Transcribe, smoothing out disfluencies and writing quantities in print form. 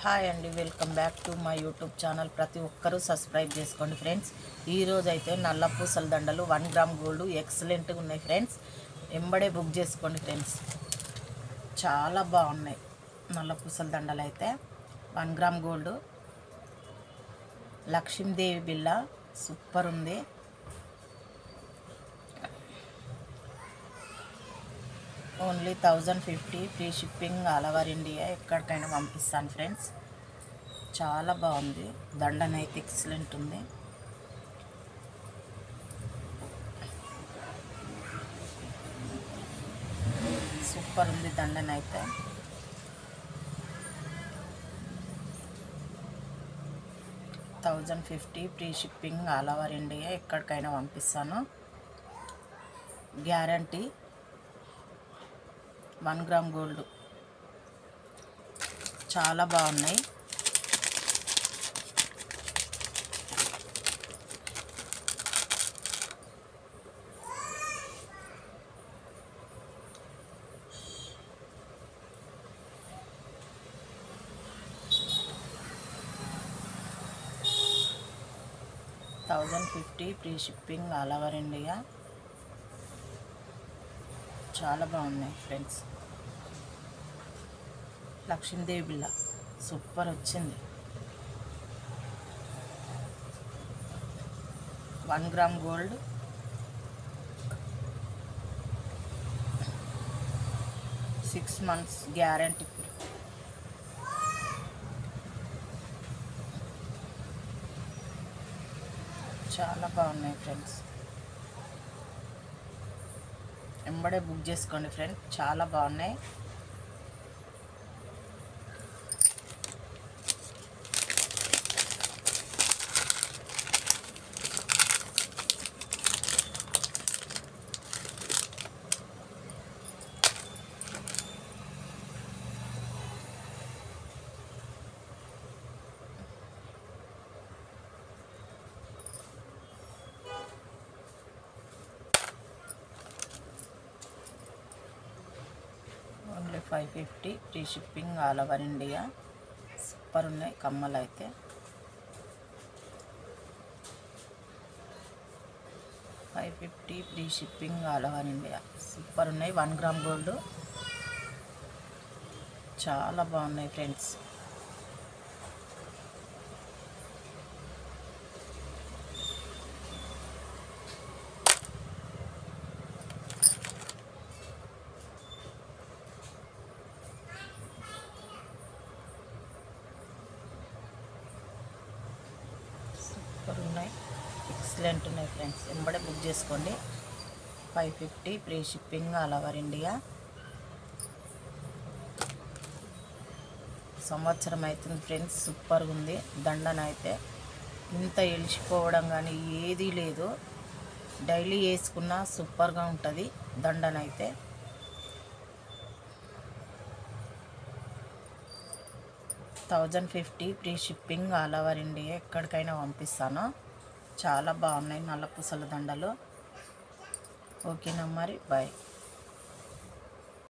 Hi అండి, welcome back to my YouTube channel. ప్రతి ఒక్కరూ సబ్స్క్రైబ్ చేసుకోండి ఫ్రెండ్స్. ఈరోజు అయితే నల్ల పూసల దండలు 1 గ్రామ్ గోల్డ్ ఎక్సలెంట్గా ఉన్నాయి ఫ్రెండ్స్. ఎంబడే బుక్ చేసుకోండి ఫ్రెండ్స్. చాలా బాగున్నాయి నల్ల పూసల దండలు అయితే. 1 గ్రామ్ గోల్డ్ లక్ష్మీదేవి బిళ్ళ సూపర్ ఉంది. Only 1050 free shipping all over India. ఎక్కడికైనా పంపిస్తాను ఫ్రెండ్స్. చాలా బాగుంది దండనైతే, ఎక్సలెంట్ ఉంది. సూపర్ ఉంది దండనైతే. $1050 free shipping all over India. ఎక్కడికైనా పంపిస్తాను, గ్యారంటీ. 1 గ్రామ్ గోల్డ్ చాలా బాగున్నాయి. $1050 free shipping all over India. చాలా బాగున్నాయి ఫ్రెండ్స్. లక్ష్మీదేవి బిళ్ళ సూపర్ వచ్చింది. 1 gram gold six months guarantee. చాలా బాగున్నాయి ఫ్రెండ్స్. ఎంబడే బుక్ చేసుకోండి ఫ్రెండ్స్. చాలా బాగున్నాయి. Only 550 free shipping all over India. Super ఉన్నాయి కమ్మలు అయితే. $550 free shipping all over India. Super ఉన్నాయి. 1 గ్రామ్ గోల్డ్ చాలా బాగున్నాయి ఫ్రెండ్స్. ఉన్నాయి, ఎక్సలెంట్ ఉన్నాయి ఫ్రెండ్స్. ఎంబడే బుక్ చేసుకోండి. 550 free shipping all over India. సంవత్సరం అవుతుంది ఫ్రెండ్స్. సూపర్గా ఉంది దండనైతే. ఇంత ఎలిసిపోవడం కానీ ఏదీ లేదు. డైలీ వేసుకున్నా సూపర్గా ఉంటుంది దండనైతే. $1050 free shipping all over India. ఎక్కడికైనా పంపిస్తాను. చాలా బాగున్నాయి నల్ల పూసల దండలు. ఓకేనా మరి, బాయ్.